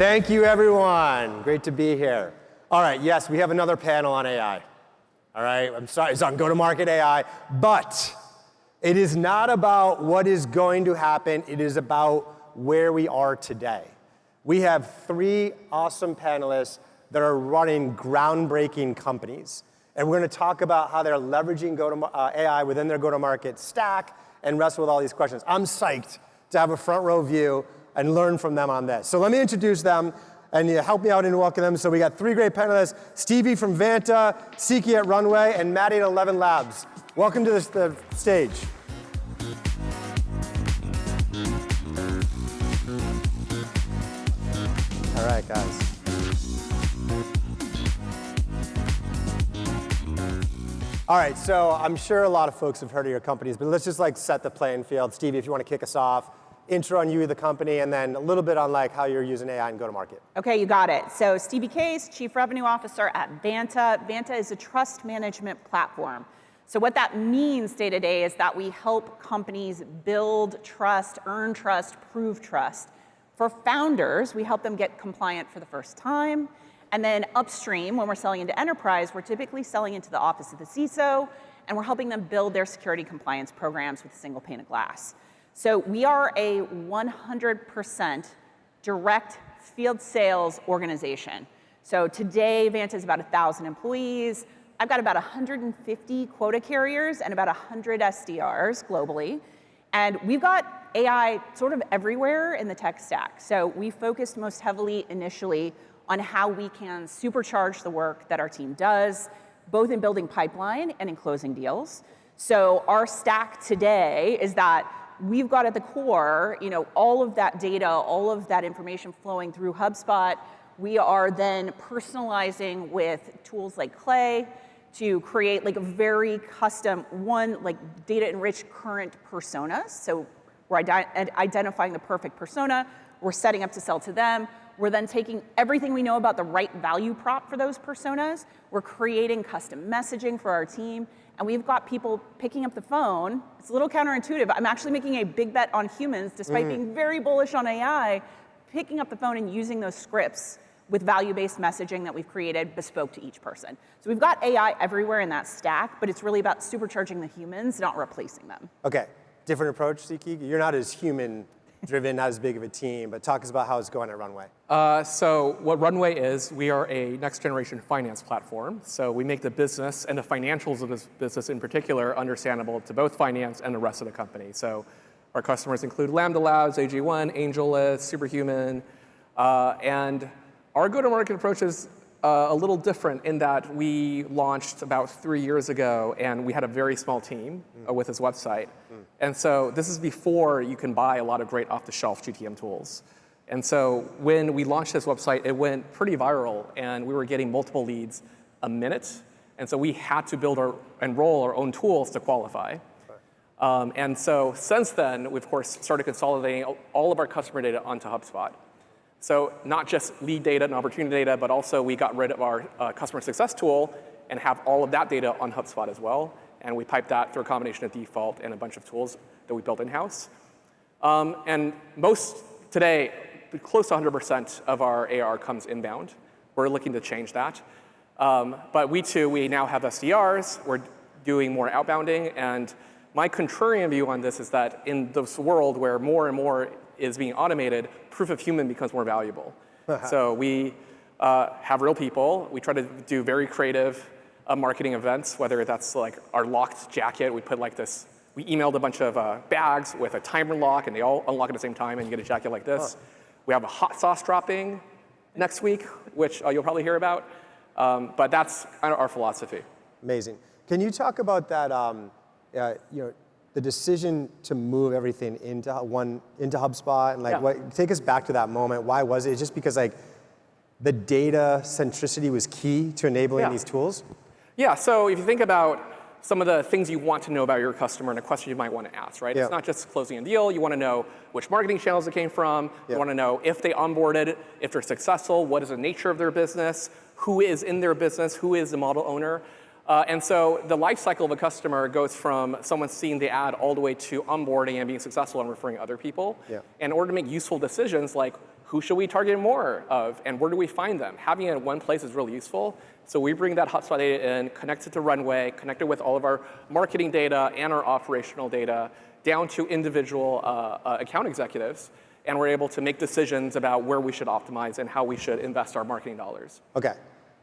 Thank you, everyone. Great to be here. All right, yes, we have another panel on AI. All right, I'm sorry, it's on go-to-market AI, but it is not about what is going to happen. It is about where we are today. We have 3 awesome panelists that are running groundbreaking companies. And we're going to talk about how they're leveraging AI within their go-to-market stack and wrestle with all these questions. I'm psyched to have a front row view and learn from them on this. So let me introduce them and help me out and welcome them. So we got 3 great panelists: Stevie from Vanta, Siqi at Runway, and Maddie at Elevenlabs. Welcome to the stage. All right, guys. All right, so I'm sure a lot of folks have heard of your companies, but let's just set the playing field. Stevie, if you want to kick us off, intro on you, the company, and then a little bit on how you're using AI and go-to-market. Okay, you got it. So Stevie Case, Chief Revenue Officer at Vanta. Vanta is a trust management platform. So what that means day to day is that we help companies build trust, earn trust, prove trust. For founders, we help them get compliant for the first time. And then upstream, when we're selling into enterprise, we're typically selling into the office of the CISO, and we're helping them build their security compliance programs with a single pane of glass. So we are a 100% direct field sales organization. So today, Vanta is about 1,000 employees. I've got about 150 quota carriers and about 100 SDRs globally. And we've got AI sort of everywhere in the tech stack. So we focused most heavily initially on how we can supercharge the work that our team does, both in building pipeline and in closing deals. So our stack today is that we've got at the core, all of that data, all of that information flowing through HubSpot. We are then personalizing with tools like Clay to create a very custom data-enriched current personas. So we're identifying the perfect persona. We're setting up to sell to them. We're then taking everything we know about the right value prop for those personas. We're creating custom messaging for our team. And we've got people picking up the phone. It's a little counterintuitive. I'm actually making a big bet on humans, despite being very bullish on AI, picking up the phone and using those scripts with value-based messaging that we've created bespoke to each person. So we've got AI everywhere in that stack, but it's really about supercharging the humans, not replacing them. Okay, different approach, Siqi. You're not as human-driven, not as big of a team, but talk us about how it's going at Runway. So what Runway is, we are a next-generation finance platform. So we make the business and the financials of this business in particular understandable to both finance and the rest of the company. So our customers include Elevenlabs, AG1, AngelList, Superhuman, and our go-to-market approach is a little different in that we launched about 3 years ago, and we had a very small team with this website. And so this is before you can buy a lot of great off-the-shelf GTM tools. And so when we launched this website, it went pretty viral, and we were getting multiple leads a minute. And so we had to and roll our own tools to qualify. And so since then, we, of course, started consolidating all of our customer data onto HubSpot. So not just lead data and opportunity data, but also we got rid of our customer success tool and have all of that data on HubSpot as well. And we pipe that through a combination of default and a bunch of tools that we built in-house. And today, close to 100% of our AR comes inbound. We're looking to change that. But we now have SDRs. We're doing more outbounding. And my contrarian view on this is that in this world where more and more is being automated, proof of human becomes more valuable. So we have real people. We try to do very creative marketing events, whether that's our locked jacket. We put we emailed a bunch of bags with a timer lock, and they all unlock at the same time, and you get a jacket like this. We have a hot sauce dropping next week, which you'll probably hear about. But that's kind of our philosophy. Amazing. Can you talk about that, the decision to move everything into HubSpot, and take us back to that moment. Why was it? Just because the data centricity was key to enabling these tools? Yeah, so if you think about some of the things you want to know about your customer and a question you might want to ask, right? It's not just closing a deal. You want to know which marketing channels it came from. You want to know if they onboarded, if they're successful, what is the nature of their business, who is in their business, who is the model owner. And so the life cycle of a customer goes from someone seeing the ad all the way to onboarding and being successful and referring other people. Yeah. In order to make useful decisions like who should we target more of and where do we find them, having it in one place is really useful. So we bring that HubSpot data in, connect it to Runway, connect it with all of our marketing data and our operational data down to individual account executives. And we're able to make decisions about where we should optimize and how we should invest our marketing dollars. Okay.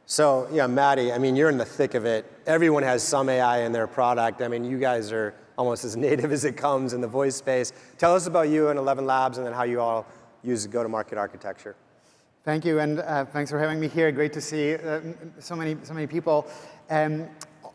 So, yeah, Maddie, I mean, you're in the thick of it. Everyone has some AI in their product. I mean, you guys are almost as native as it comes in the voice space. Tell us about you and Elevenlabs and then how you all use go-to-market architecture. Thank you, and thanks for having me here. Great to see so many people. At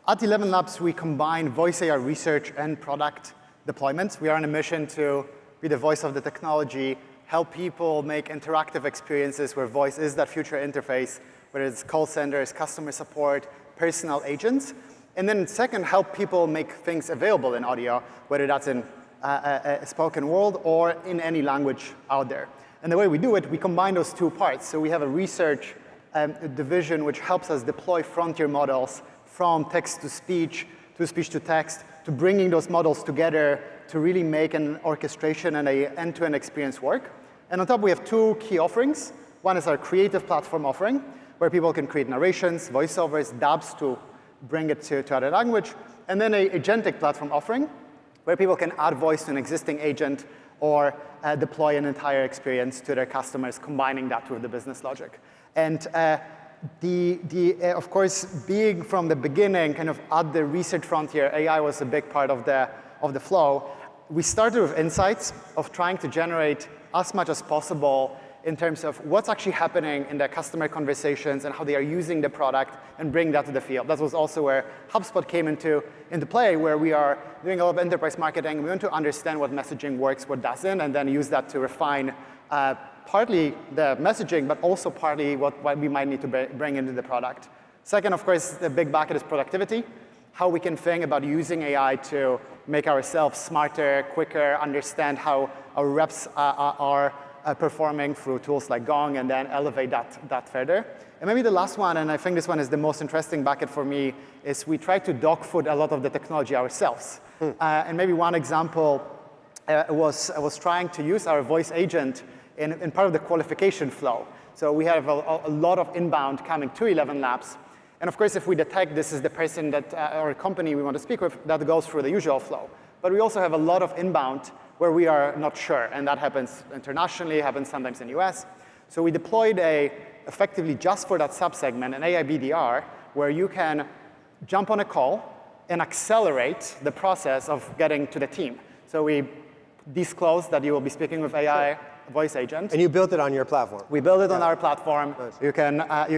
Elevenlabs, we combine voice AI research and product deployments. We are on a mission to be the voice of the technology, help people make interactive experiences where voice is that future interface, whether it's call centers, customer support, personal agents. And then second, help people make things available in audio, whether that's in a spoken world or in any language out there. And the way we do it, we combine those two parts. So we have a research division which helps us deploy frontier models from text to speech to text, to bringing those models together to really make an orchestration and an end-to-end experience work. And on top, we have two key offerings. One is our creative platform offering, where people can create narrations, voiceovers, dubs to bring it to other language. And then an agentic platform offering, where people can add voice to an existing agent or deploy an entire experience to their customers, combining that with the business logic. And of course, being from the beginning, kind of at the research frontier, AI was a big part of the flow. We started with insights of trying to generate as much as possible in terms of what's actually happening in their customer conversations and how they are using the product and bring that to the field. That was also where HubSpot came into play, where we are doing a lot of enterprise marketing. We want to understand what messaging works, what doesn't, and then use that to refine partly the messaging, but also partly what we might need to bring into the product. Second, of course, the big bucket is productivity. How we can think about using AI to make ourselves smarter, quicker, understand how our reps are performing through tools like Gong, and then elevate that further. And maybe the last one, and I think this one is the most interesting bucket for me, is we try to dog food a lot of the technology ourselves. And maybe one example was trying to use our voice agent in part of the qualification flow. So we have a lot of inbound coming to Elevenlabs. And of course, if we detect this is the person that or company we want to speak with, that goes through the usual flow. But we also have a lot of inbound where we are not sure, and that happens internationally, happens sometimes in the US. So we deployed effectively just for that subsegment, an AI BDR, where you can jump on a call and accelerate the process of getting to the team. So we disclose that you will be speaking with AI voice agent. And you built it on your platform? We built it on our platform. Nice. You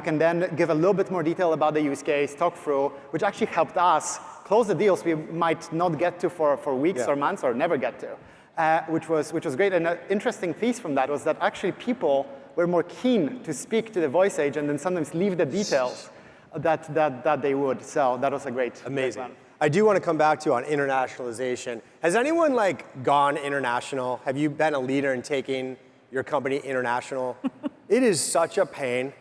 can then give a little bit more detail about the use case, talk through, which actually helped us close the deals we might not get to for weeks or months or never get to. Which was great. And an interesting piece from that was that actually people were more keen to speak to the voice agent and sometimes leave the details that they would. So that was a great Amazing. I do want to come back to you on internationalization. Has anyone gone international? Have you been a leader in taking your company international? It is such a pain.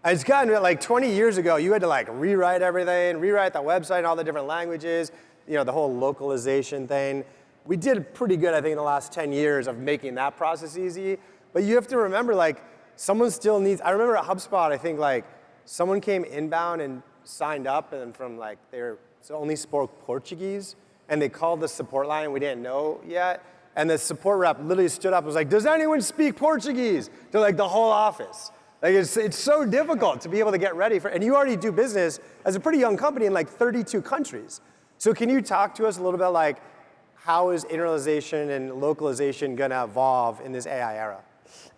It's gotten like 20 years ago, you had to rewrite everything, rewrite the website in all the different languages, the whole localization thing. We did pretty good, I think, in the last 10 years of making that process easy. But you have to remember, someone still needs, I remember at HubSpot, I think, someone came inbound and signed up, and from, they only spoke Portuguese, and they called the support line, and we didn't know yet. And the support rep literally stood up and was like, does anyone speak Portuguese? To, the whole office. It's so difficult to be able to get ready for, and you already do business as a pretty young company in 32 countries. So can you talk to us a little bit how is internationalization and localization going to evolve in this AI era?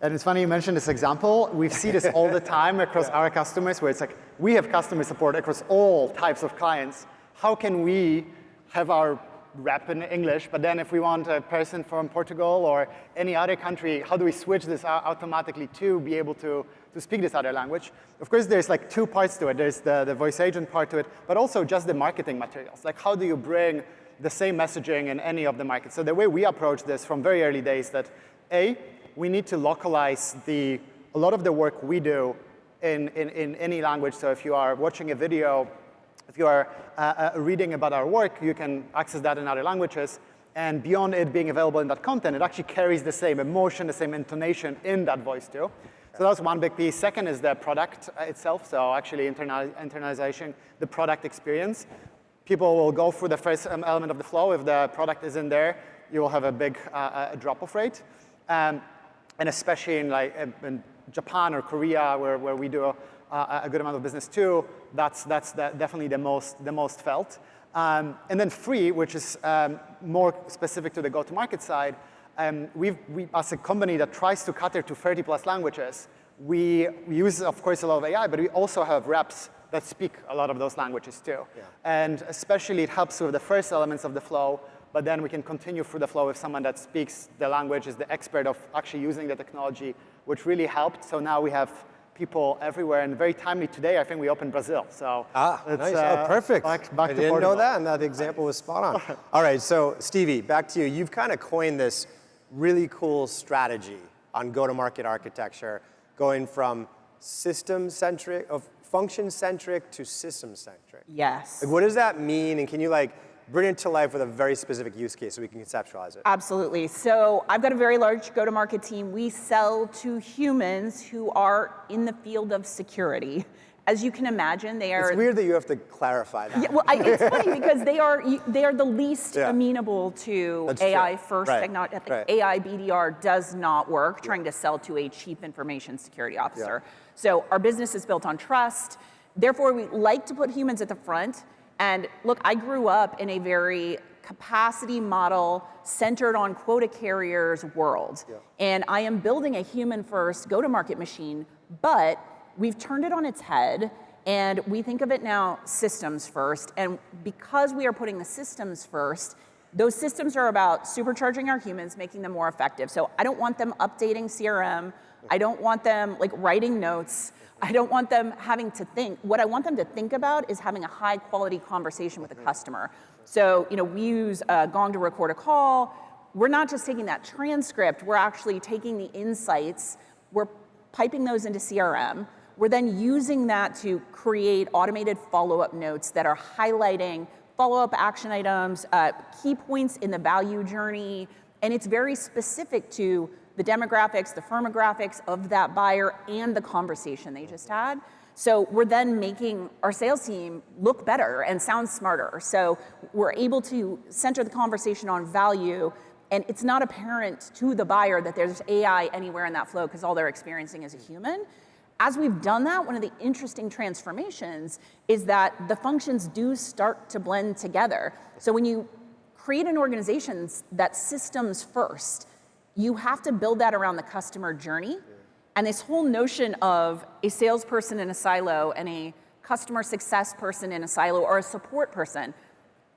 And it's funny you mentioned this example. We see this all the time across our customers, where it's we have customer support across all types of clients. How can we have our rep in English, but then if we want a person from Portugal or any other country, how do we switch this automatically to be able to speak this other language? Of course, there's two parts to it. There's the voice agent part to it, but also just the marketing materials. How do you bring the same messaging in any of the markets? So the way we approach this from very early days that, we need to localize a lot of the work we do in any language. So if you are watching a video if you are reading about our work, you can access that in other languages. And beyond it being available in that content, it actually carries the same emotion, the same intonation in that voice too. So that's one big piece. Second is the product itself. So actually internalization, the product experience. People will go through the first element of the flow. If the product isn't there, you will have a big drop-off rate. And especially in Japan or Korea, where we do a good amount of business too, that's definitely the most felt. And then free, which is more specific to the go-to-market side, we as a company that tries to cater to 30+ languages, we use, of course, a lot of AI, but we also have reps that speak a lot of those languages too. Yeah. And especially it helps with the first elements of the flow, but then we can continue through the flow with someone that speaks the language, is the expert of actually using the technology, which really helped. So now we have people everywhere, and very timely today, I think we opened Brazil. So nice. Perfect. Back I to didn't Portugal. know that, and that example was spot on. All right, so Stevie, back to you. You've kind of coined this really cool strategy on go-to-market architecture, going from system-centric, of function-centric to system-centric. Yes. Like, what does that mean, and can you bring it to life with a very specific use case so we can conceptualize it? Absolutely. So I've got a very large go-to-market team. We sell to humans who are in the field of security. As you can imagine, they are. It's weird that you have to clarify that. Yeah, well, it's funny because they are the least amenable to That's AI true. first Right. technology. I think Right. AI BDR does not work trying to sell to a chief information security officer. So our business is built on trust. Therefore, we like to put humans at the front. And look, I grew up in a very capacity model centered on quota carriers world. Yeah. And I am building a human first go-to-market machine, but we've turned it on its head, and we think of it now systems first. And because we are putting the systems first, those systems are about supercharging our humans, making them more effective. So I don't want them updating CRM. I don't want them writing notes. I don't want them having to think. What I want them to think about is having a high quality conversation with the customer. So we use Gong to record a call. We're not just taking that transcript, we're actually taking the insights, we're piping those into CRM. We're then using that to create automated follow-up notes that are highlighting follow-up action items, key points in the value journey, and it's very specific to the demographics, the firmographics of that buyer and the conversation they just had. So we're then making our sales team look better and sound smarter. So we're able to center the conversation on value, and it's not apparent to the buyer that there's AI anywhere in that flow because all they're experiencing is a human. As we've done that, one of the interesting transformations is that the functions do start to blend together. So when you create an organization that's systems first, you have to build that around the customer journey. And this whole notion of a salesperson in a silo and a customer success person in a silo or a support person,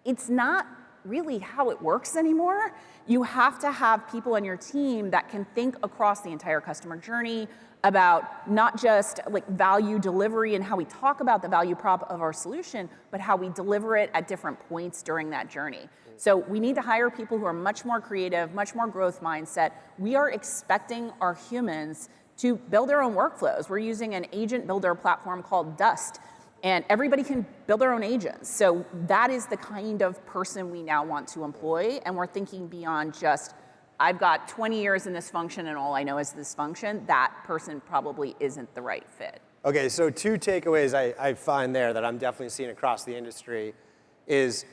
it's not really how it works anymore. You have to have people on your team that can think across the entire customer journey about not just value delivery and how we talk about the value prop of our solution, but how we deliver it at different points during that journey. So we need to hire people who are much more creative, much more growth mindset. We are expecting our humans to build their own workflows. We're using an agent builder platform called Dust, and everybody can build their own agents. So that is the kind of person we now want to employ, and we're thinking beyond just, I've got 20 years in this function and all I know is this function. That person probably isn't the right fit. Okay, so two takeaways I find there that I'm definitely seeing across the industry is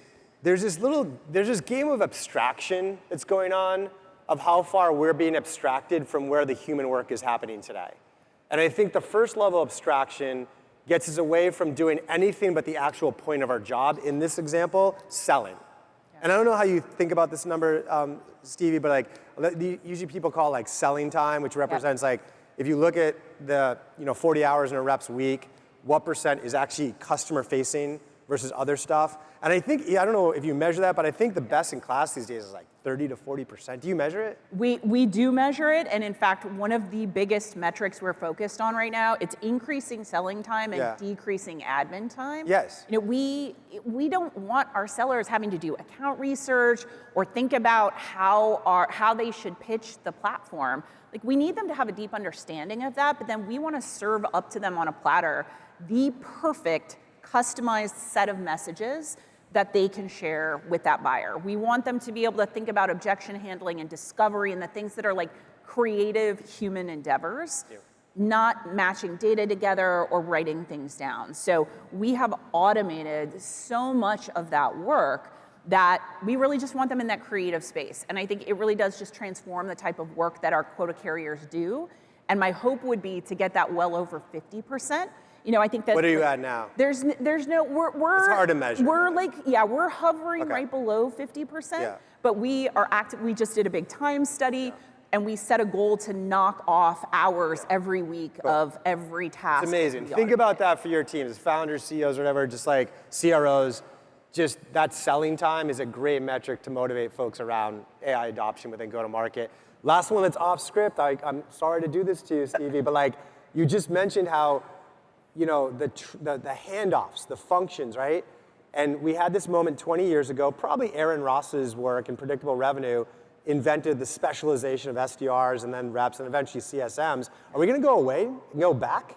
there's this game of abstraction that's going on of how far we're being abstracted from where the human work is happening today. And I think the first level of abstraction gets us away from doing anything but the actual point of our job, in this example, selling. Yeah. And I don't know how you think about this number, Stevie, but usually people call selling time, which represents if you look at the 40 hours in a rep's week, what % is actually customer facing versus other stuff. And I think, I don't know if you measure that, but I think the best in class these days is 30 to 40%. Do you measure it? We do measure it, and in fact, one of the biggest metrics we're focused on right now, it's increasing selling time and decreasing admin time. Yes. We don't want our sellers having to do account research or think about how they should pitch the platform. We need them to have a deep understanding of that, but then we want to serve up to them on a platter the perfect customized set of messages that they can share with that buyer. We want them to be able to think about objection handling and discovery and the things that are like creative human endeavors, not matching data together or writing things down. So we have automated so much of that work that we really just want them in that creative space. And I think it really does just transform the type of work that our quota carriers do. And my hope would be to get that well over 50%. You know, I think that. What are you at now? There's no, we're. It's hard to measure. We're like, we're hovering right below 50%, but we are active. We just did a big time study, and we set a goal to knock off hours every week of every task. It's amazing. Think about that for your teams, founders, CEOs, whatever, just like CROs. Just that selling time is a great metric to motivate folks around AI adoption within go-to-market. Last one that's off script. I'm sorry to do this to you, Stevie, but like you just mentioned how, you know, the handoffs, the functions, right? And we had this moment 20 years ago, probably Aaron Ross's work in predictable revenue invented the specialization of SDRs and then reps and eventually CSMs. Are we gonna go away and go back?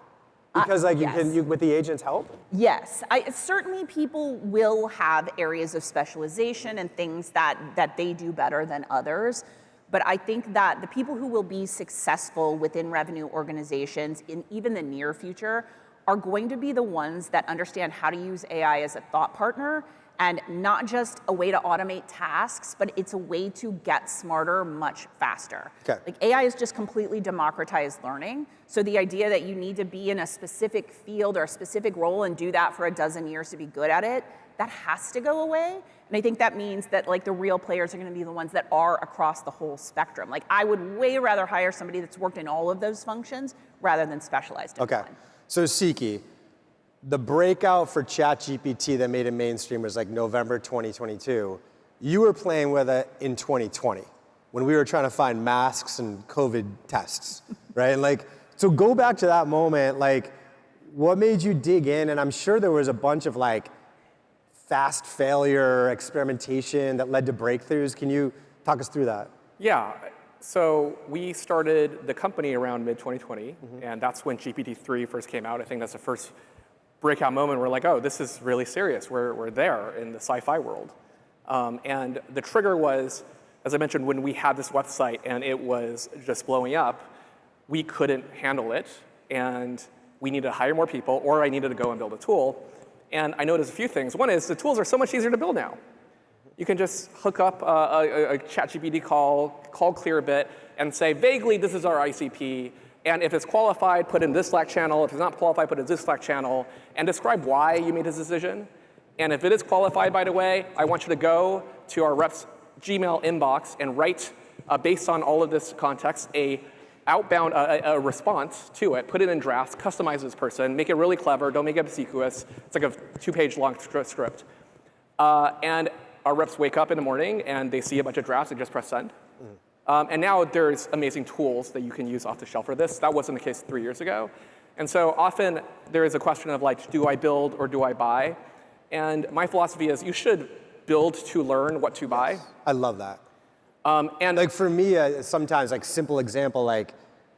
Because like you with the agent's help? Yes, certainly people will have areas of specialization and things that they do better than others. But I think that the people who will be successful within revenue organizations in even the near future are going to be the ones that understand how to use AI as a thought partner and not just a way to automate tasks, but it's a way to get smarter much faster. Okay. Like AI is just completely democratized learning. So the idea that you need to be in a specific field or a specific role and do that for a dozen years to be good at it, that has to go away. And I think that means that like the real players are gonna be the ones that are across the whole spectrum. Like I would way rather hire somebody that's worked in all of those functions rather than specialized in one. So Siqi, the breakout for ChatGPT that made it mainstream was like November 2022. You were playing with it in 2020 when we were trying to find masks and COVID tests, right? And like, so go back to that moment, like what made you dig in? And I'm sure there was a bunch of like fast failure experimentation that led to breakthroughs. Can you talk us through that? Yeah. So we started the company around mid-2020, and that's when GPT-3 first came out. I think that's the first breakout moment. We're like, oh, this is really serious. We're there in the sci-fi world. And the trigger was, as I mentioned, when we had this website and it was just blowing up, we couldn't handle it, and we needed to hire more people, or I needed to go and build a tool. And I noticed a few things. One is the tools are so much easier to build now. You can just hook up a ChatGPT call Clearbit, and say, vaguely, this is our ICP. And if it's qualified, put in this Slack channel. If it's not qualified, put in this Slack channel. And describe why you made this decision. And if it is qualified, by the way, I want you to go to our rep's Gmail inbox and write, based on all of this context, a response to it, put it in drafts, customize this person, make it really clever, don't make it obsequious. It's like a 2-page long script. And our reps wake up in the morning and they see a bunch of drafts and just press send. And now there's amazing tools that you can use off the shelf for this. That wasn't the case 3 years ago. And so often there is a question of like, do I build or do I buy? And my philosophy is you should build to learn what to buy. I love that. And like for me, sometimes like simple example, like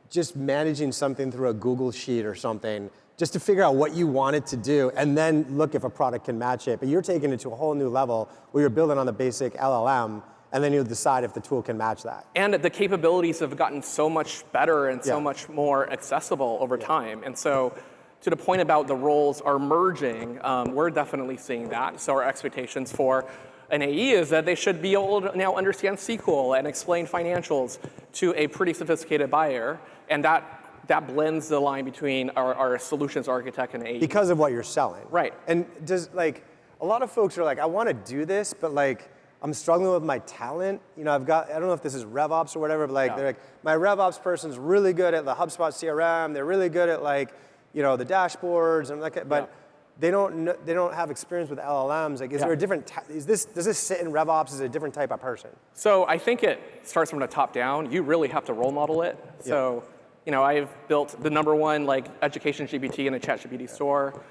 just managing something through a Google Sheet or something, just to figure out what you want it to do, and then look if a product can match it. But you're taking it to a whole new level where you're building on the basic LLM, and then you'll decide if the tool can match that. And the capabilities have gotten so much better and so much more accessible over time. And so to the point about the roles are merging, we're definitely seeing that. So our expectations for an AE is that they should be able to now understand SQL and explain financials to a pretty sophisticated buyer. And that blends the line between our solutions architect and AE. Because of what you're selling. Right. And does like, a lot of folks are like, I want to do this, but like, I'm struggling with my talent. You know, I don't know if this is RevOps or whatever, but like, they're like, my RevOps person's really good at the HubSpot CRM. They're really good at like, you know, the dashboards and like, but they don't have experience with LLMs. Like, is there a different, does this sit in RevOps as a different type of person? So I think it starts from the top down. You really have to role model it. So, you know, I've built the #1 like education GPT in a ChatGPT store.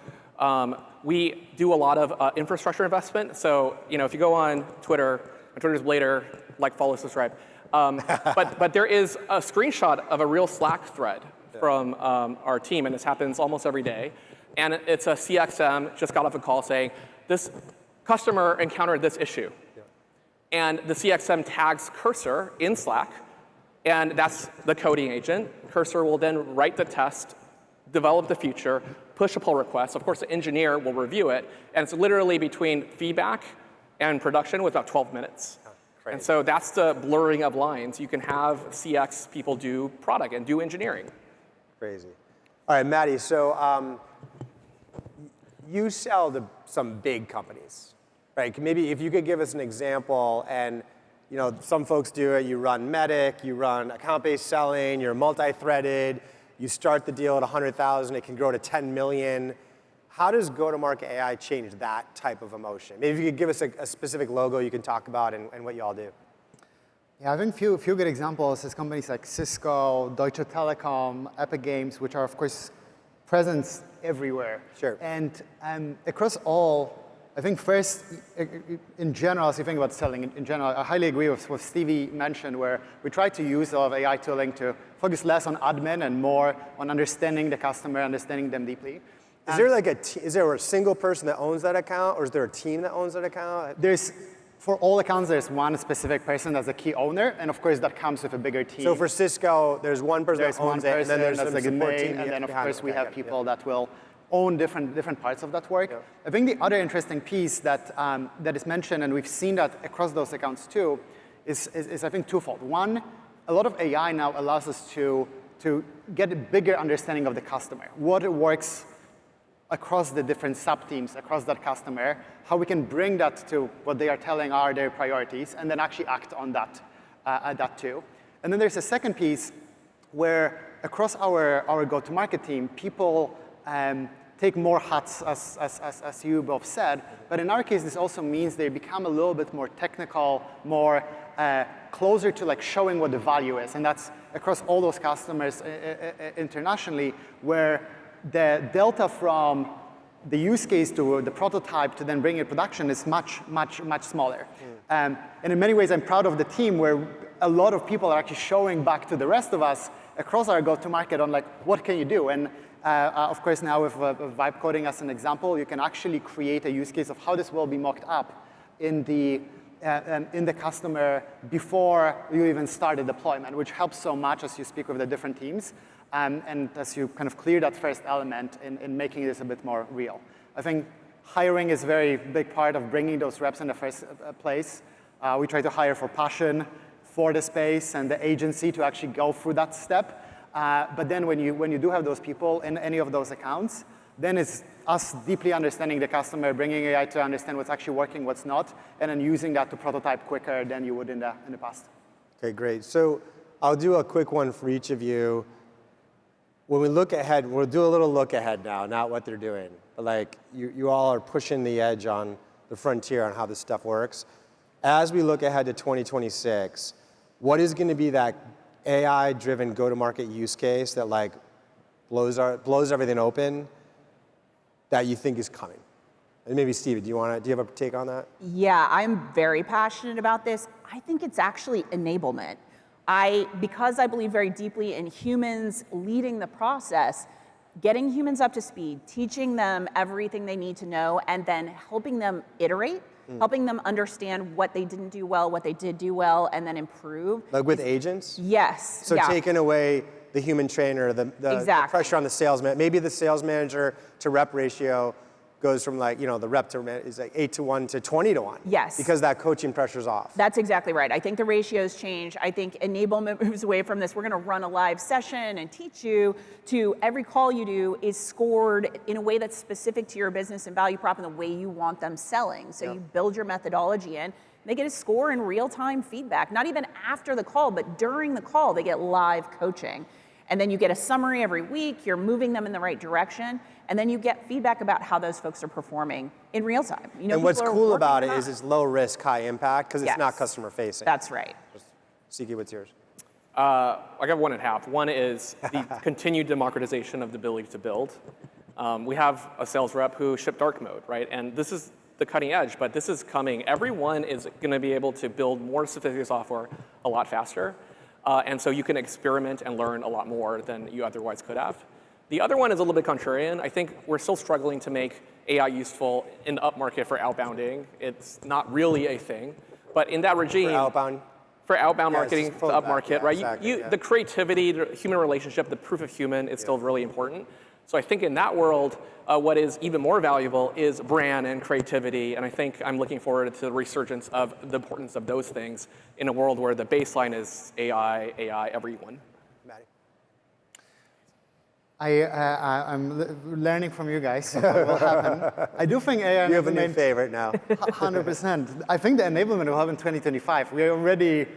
We do a lot of infrastructure investment. So, you know, if you go on Twitter, my Twitter's Blader, like, follow, subscribe. But there is a screenshot of a real Slack thread from our team, and this happens almost every day, And it's a CXM just got off a call saying, this customer encountered this issue. And the CXM tags Cursor in Slack, and that's the coding agent. Cursor will then write the test, develop the feature, push a pull request. Of course, the engineer will review it, and it's literally between feedback and production with about 12 minutes. Crazy. And so that's the blurring of lines. You can have CX people do product and do engineering. Crazy. All right, Maddie, so you sell to some big companies, right? Maybe if you could give us an example, and some folks do it, you run Medic, you run account-based selling, you're multi-threaded, you start the deal at 100,000, it can grow to 10 million. How does go-to-market AI change that type of emotion? Maybe if you could give us a specific logo you can talk about and what you all do. Yeah, I think few good examples is companies like Cisco, Deutsche Telekom, Epic Games, which are, of course, present everywhere. Sure. And across all, I think first, in general, as you think about selling, in general, I highly agree with what Stevie mentioned, where we try to use a lot of AI tooling to focus less on admin and more on understanding the customer, understanding them deeply. Is there like is there a single person that owns that account, or is there a team that owns that account? For all accounts, there's one specific person that's a key owner, and of course that comes with a bigger team. So for Cisco, there's one person that owns it, and then there's some like support team. and then of course we have people that will own different parts of that work. Yeah. I think the other interesting piece that that is mentioned, and we've seen that across those accounts too, is I think twofold. One, a lot of AI now allows us to get a bigger understanding of the customer, what works across the different sub-teams, across that customer, how we can bring that to what they are telling are their priorities, and then actually act on that too. And then there's a second piece where across our go-to-market team, people take more hats, as you both said, but in our case, this also means they become a little bit more technical, more closer to like showing what the value is, and that's across all those customers internationally, where the delta from the use case to the prototype to then bring it to production is much smaller. And in many ways, I'm proud of the team where a lot of people are actually showing back to the rest of us across our go-to-market on like, what can you do? And of course, now with vibe coding as an example, you can actually create a use case of how this will be mocked up in the customer before you even start the deployment, which helps so much as you speak with the different teams. And as you kind of clear that first element in making this a bit more real. I think hiring is a very big part of bringing those reps in the first place. We try to hire for passion, for the space, and the agency to actually go through that step. But then when you do have those people in any of those accounts, then it's us deeply understanding the customer, bringing AI to understand what's actually working, what's not, and then using that to prototype quicker than you would in the past. Okay, great. So I'll do a quick one for each of you. When we look ahead, we'll do a little look ahead now, not what they're doing. But like you all are pushing the edge on the frontier on how this stuff works. As we look ahead to 2026, what is going to be that AI-driven go-to-market use case that like blows everything open that you think is coming? And maybe Stevie, do you have a take on that? Yeah, I'm very passionate about this. I think it's actually enablement. Because I believe very deeply in humans leading the process, getting humans up to speed, teaching them everything they need to know, and then helping them iterate, helping them understand what they didn't do well, what they did do well, and then improve. Like with agents? Yes. So taking away the human trainer, the pressure on the salesman, maybe the sales manager to rep ratio goes from like, the rep to is like 8-to-1 to 20-to-1. Yes. Because that coaching pressure's off. That's exactly right. I think the ratios change. I think enablement moves away from this. We're going to run a live session and teach you to every call you do is scored in a way that's specific to your business and value prop and the way you want them selling. So you build your methodology in. They get a score in real-time feedback, not even after the call, but during the call, they get live coaching. And then you get a summary every week, you're moving them in the right direction, and then you get feedback about how those folks are performing in real time. And what's cool about it is it's low risk, high impact, because it's not customer facing. That's right. Siqi, what's yours? I got one and a half. One is the continued democratization of the ability to build. We have a sales rep who shipped dark mode, right? And this is the cutting edge, but this is coming. Everyone is going to be able to build more sophisticated software a lot faster. And so you can experiment and learn a lot more than you otherwise could have. The other one is a little bit contrarian. I think we're still struggling to make AI useful in the upmarket for outbounding. It's not really a thing. But in that regime, for outbound marketing, the upmarket, right? Exactly, the creativity, the human relationship, the proof of human is still really important. So I think in that world, what is even more valuable is brand and creativity. And I think I'm looking forward to the resurgence of the importance of those things in a world where the baseline is AI, everyone. Maddie. I'm learning from you guys what will happen. I do think AI You have a new favorite now. 100%. I think the enablement will happen in 2025. We're already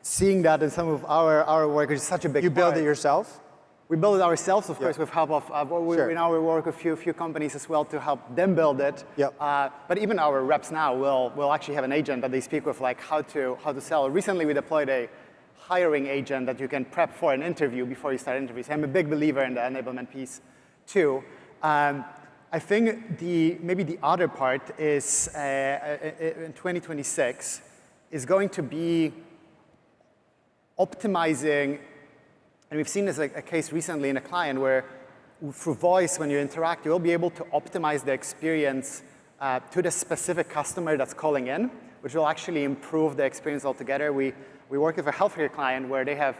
seeing that in some of our work, which is such a big part. You build it yourself? We build it ourselves, of course, with help of, we now work with a few companies as well to help them build it. But even our reps now will actually have an agent that they speak with, like how to sell. Recently, we deployed a hiring agent that you can prep for an interview before you start interviews. I'm a big believer in the enablement piece, too. I think maybe the other part is in 2026 is going to be optimizing. And we've seen this a case recently in a client where through voice, when you interact, you'll be able to optimize the experience to the specific customer that's calling in, which will actually improve the experience altogether. We work with a healthcare client where they have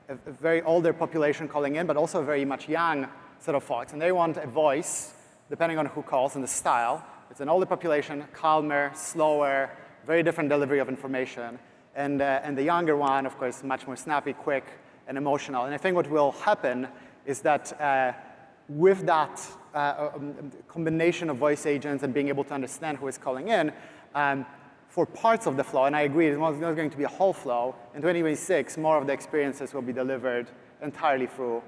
a very older population calling in, but also a very much young set of folks. And they want a voice, depending on who calls and the style. It's an older population, calmer, slower, very different delivery of information. And the younger one, of course, much more snappy, quick, and emotional. And I think what will happen is that with that combination of voice agents and being able to understand who is calling in, for parts of the flow, and I agree, it's not going to be a whole flow, in 2026, more of the experiences will be delivered entirely through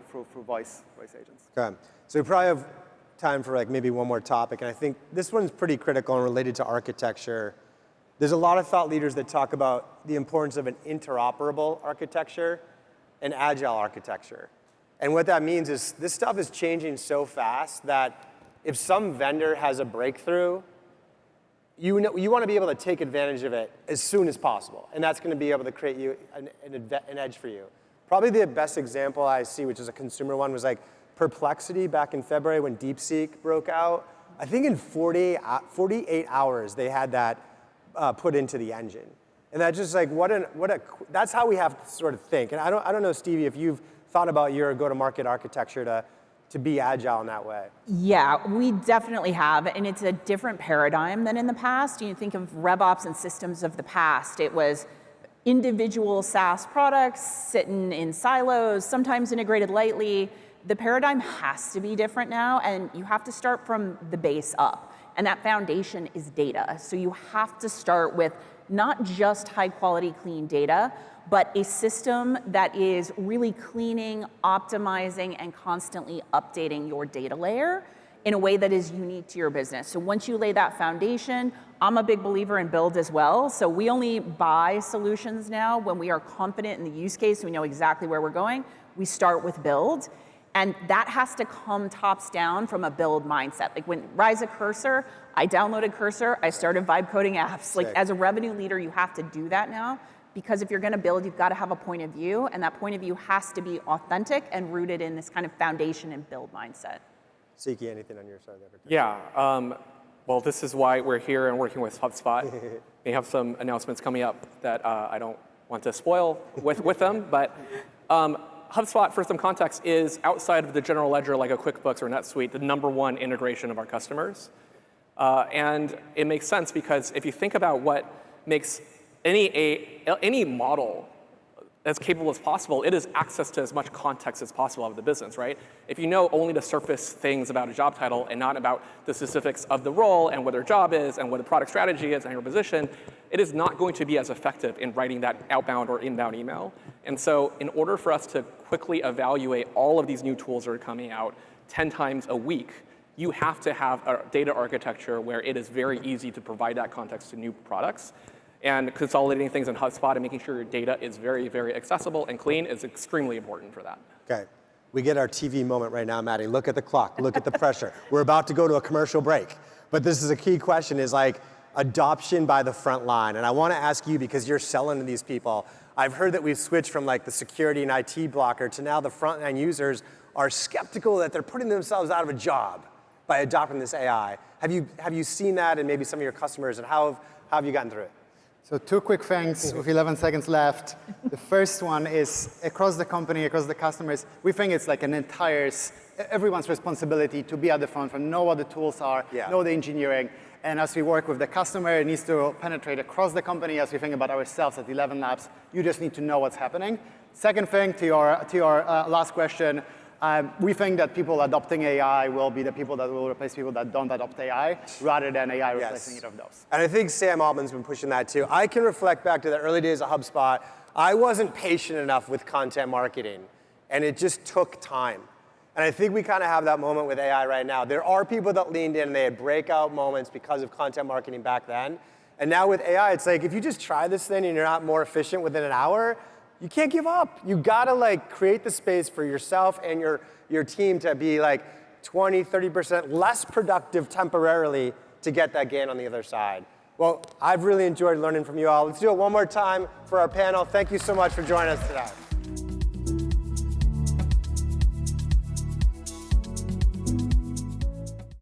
voice agents. Okay, so we probably have time for like maybe one more topic, and I think this one's pretty critical and related to architecture. There's a lot of thought leaders that talk about the importance of an interoperable architecture and agile architecture. And what that means is this stuff is changing so fast that if some vendor has a breakthrough, you want to be able to take advantage of it as soon as possible. And that's going to be able to create you an edge for you. Probably the best example I see, which is a consumer one, was like Perplexity back in February when DeepSeek broke out. I think in 48 hours they had that put into the engine. And that's just like, that's how we have to sort of think. And I don't know, Stevie, if you've thought about your go-to-market architecture to be agile in that way. Yeah, we definitely have, and it's a different paradigm than in the past. You think of RevOps and systems of the past. It was individual SaaS products sitting in silos, sometimes integrated lightly. The paradigm has to be different now, and you have to start from the base up. And that foundation is data. So you have to start with not just high quality, clean data, but a system that is really cleaning, optimizing, and constantly updating your data layer in a way that is unique to your business. So once you lay that foundation, I'm a big believer in build as well. So we only buy solutions now when we are confident in the use case, we know exactly where we're going. We start with build. And that has to come tops down from a build mindset. Like when Rise of Cursor, I downloaded Cursor, I started vibe coding apps. Like as a revenue leader, you have to do that now, because if you're gonna build, you've gotta have a point of view, and that point of view has to be authentic and rooted in this kind of foundation and build mindset. Siqi, anything on your side of that? Yeah, well, this is why we're here and working with HubSpot. We have some announcements coming up that I don't want to spoil with them, but HubSpot, for some context, is outside of the general ledger like a QuickBooks or NetSuite, the #1 integration of our customers. And it makes sense because if you think about what makes any model as capable as possible, it is access to as much context as possible of the business, right? If you know only the surface things about a job title and not about the specifics of the role and what their job is and what the product strategy is and your position, it is not going to be as effective in writing that outbound or inbound email. And so in order for us to quickly evaluate all of these new tools that are coming out 10 times a week, you have to have a data architecture where it is very easy to provide that context to new products. And consolidating things in HubSpot and making sure your data is very, very accessible and clean is extremely important for that. Okay, we get our TV moment right now, Maddie. Look at the clock, look at the pressure. We're about to go to a commercial break. But this is a key question, is like adoption by the front line. And I wanna ask you, because you're selling to these people, I've heard that we've switched from like the security and IT blocker to now the front-end users are skeptical that they're putting themselves out of a job by adopting this AI. Have you seen that in maybe some of your customers, and how have you gotten through it? So 2 quick things with 11 seconds left. The first one is across the company, across the customers, we think it's like everyone's responsibility to be at the front, know what the tools are, know the engineering. And as we work with the customer, it needs to penetrate across the company. As we think about ourselves at Elevenlabs, you just need to know what's happening. Second thing, to your last question, we think that people adopting AI will be the people that will replace people that don't adopt AI, rather than AI replacing either of those. And I think Sam Altman's been pushing that too. I can reflect back to the early days of HubSpot. I wasn't patient enough with content marketing, and it just took time. And I think we kind of have that moment with AI right now. There are people that leaned in and they had breakout moments because of content marketing back then. And now with AI, it's like, if you just try this thing and you're not more efficient within an hour, you can't give up. You gotta like create the space for yourself and your team to be like 20, 30% less productive temporarily to get that gain on the other side. Well, I've really enjoyed learning from you all. Let's do it one more time for our panel. Thank you so much for joining us today.